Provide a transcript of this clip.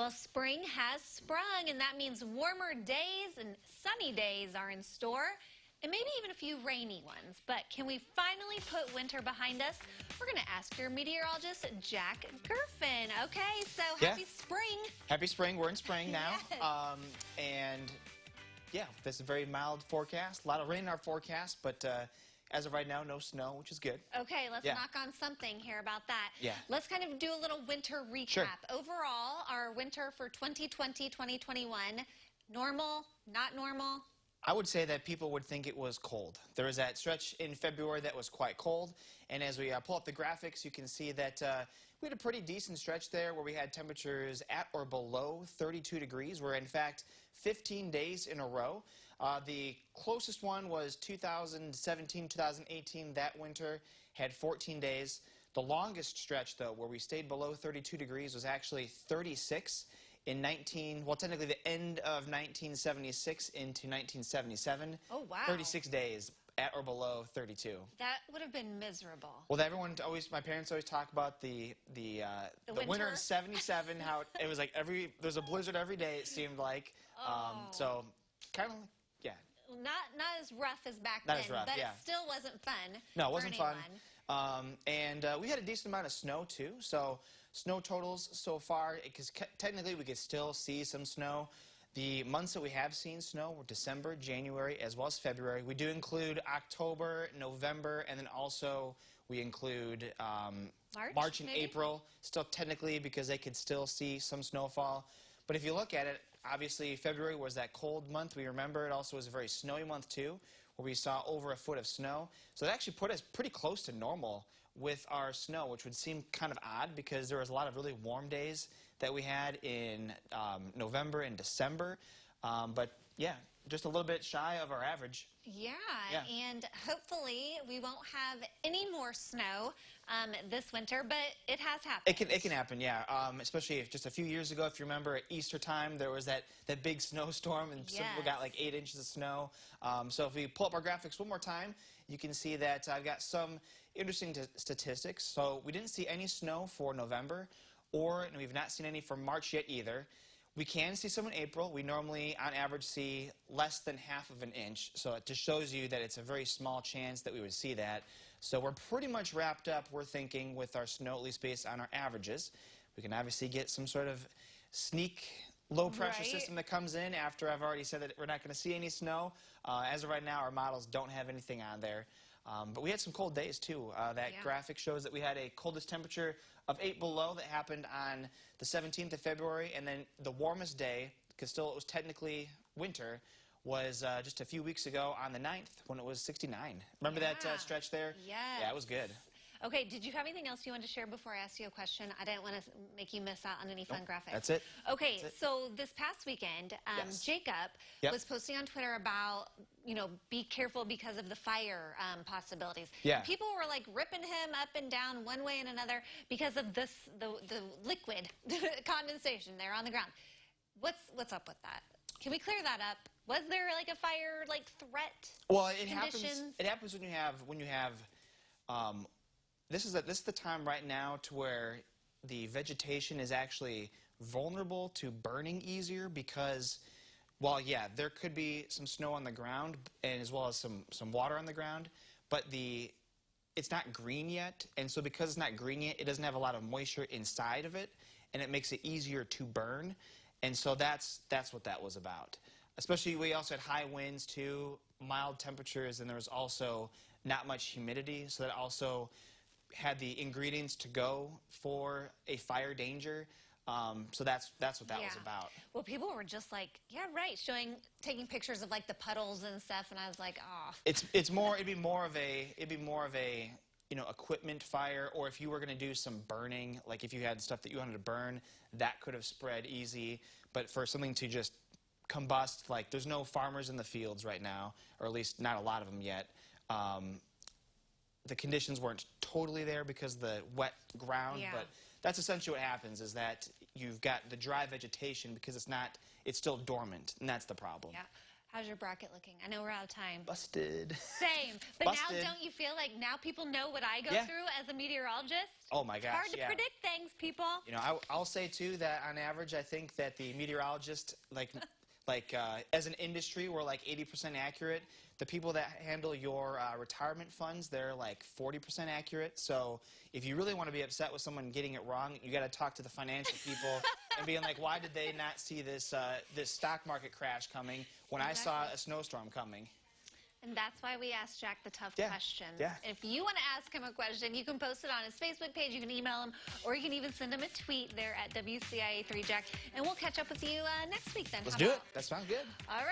Well, spring has sprung, and that means warmer days and sunny days are in store, and maybe even a few rainy ones. But can we finally put winter behind us? We're going to ask your meteorologist, Jack Gerfen. Okay, so happy spring. Happy spring. We're in spring now. Yes. And yeah, this is a very mild forecast. A lot of rain in our forecast, but as of right now, no snow, which is good. Okay, let's knock on something here about that. Yeah. Let's kind of do a little winter recap. Sure. Overall, our winter for 2020-2021, normal, not normal? I would say that people would think it was cold. There was that stretch in February that was quite cold, and as we pull up the graphics, you can see that we had a pretty decent stretch there where we had temperatures at or below 32 degrees. We're, in fact, 15 days in a row. The closest one was 2017, 2018. That winter had 14 days. The longest stretch, though, where we stayed below 32 degrees was actually 36 in technically the end of 1976 into 1977. Oh, wow. 36 days at or below 32. That would have been miserable. Well, my parents always talk about the winter of 77, how it was like there's a blizzard every day, it seemed like. So kind of, yeah. Not as rough as back Not then, as rough, but yeah. it still wasn't fun. No, it wasn't fun. Anyone. We had a decent amount of snow, too. So snow totals so far, because technically we could still see some snow. The months that we have seen snow were December, January, as well as February. We do include October, November, and then also we include March and maybe? April, still technically because they could still see some snowfall. But if you look at it, obviously February was that cold month. We remember it also was a very snowy month too, where we saw over a foot of snow. So that actually put us pretty close to normal with our snow, which would seem kind of odd because there was a lot of really warm days that we had in November and December. But yeah, just a little bit shy of our average. Yeah, and hopefully we won't have any more snow this winter, but it has happened. It can happen, yeah. Especially if just a few years ago, if you remember at Easter time, there was that big snowstorm and some people got like 8 inches of snow. So if we pull up our graphics one more time, you can see that I've got some interesting statistics. So we didn't see any snow for November, and we've not seen any for March yet either. We can see some in April. We normally, on average, see less than half of an inch. So it just shows you that it's a very small chance that we would see that. So we're pretty much wrapped up, we're thinking, with our snow, at least based on our averages. We can obviously get some sort of sneak low-pressure system that comes in after I've already said that we're not going to see any snow. As of right now, our models don't have anything on there. But we had some cold days, too. That graphic shows that we had a coldest temperature of 8 below that happened on the 17th of February, and then the warmest day, because still it was technically winter, was just a few weeks ago on the 9th when it was 69. Remember that stretch there? Yes. Yeah, it was good. Okay, did you have anything else you wanted to share before I asked you a question? I didn't want to make you miss out on any fun graphics. That's it. Okay, so this past weekend, Jacob was posting on Twitter about, be careful because of the fire possibilities. Yeah. People were like ripping him up and down one way and another because of the liquid condensation there on the ground. What's up with that? Can we clear that up? Was there like a fire threat? Well, it happens when you have this is the time right now to where the vegetation is actually vulnerable to burning easier because, well, yeah, there could be some snow on the ground and as well as some water on the ground, but it's not green yet, and so because it's not green yet, it doesn't have a lot of moisture inside of it, and it makes it easier to burn, and so that's what that was about. Especially, we also had high winds too, mild temperatures, and there was also not much humidity, so that also had the ingredients to go for a fire danger. So that's what that was about. Well, people were just like, yeah, right, taking pictures of like the puddles and stuff, and I was like, oh. It'd be more of a equipment fire, or if you were going to do some burning, like if you had stuff that you wanted to burn, that could have spread easy. But for something to just combust, like there's no farmers in the fields right now, or at least not a lot of them yet. The conditions weren't totally there because of the wet ground, but that's essentially what happens is that you've got the dry vegetation because it's still dormant, and that's the problem. Yeah. How's your bracket looking? I know we're out of time. Busted. Same. But Busted. now don't you feel like now people know what I go through as a meteorologist? Oh my gosh, It's hard to predict things, people. You know, I'll say too that on average, I think that the meteorologist, as an industry, we're like 80% accurate. The people that handle your retirement funds, they're like 40% accurate. So if you really want to be upset with someone getting it wrong, you got to talk to the financial people and being like, why did they not see this this stock market crash coming when I saw a snowstorm coming? And that's why we asked Jack the tough questions. Yeah. If you want to ask him a question, you can post it on his Facebook page, you can email him, or you can even send him a tweet there at WCIA3Jack. And we'll catch up with you next week then. Let's do it. That sounds good. All right.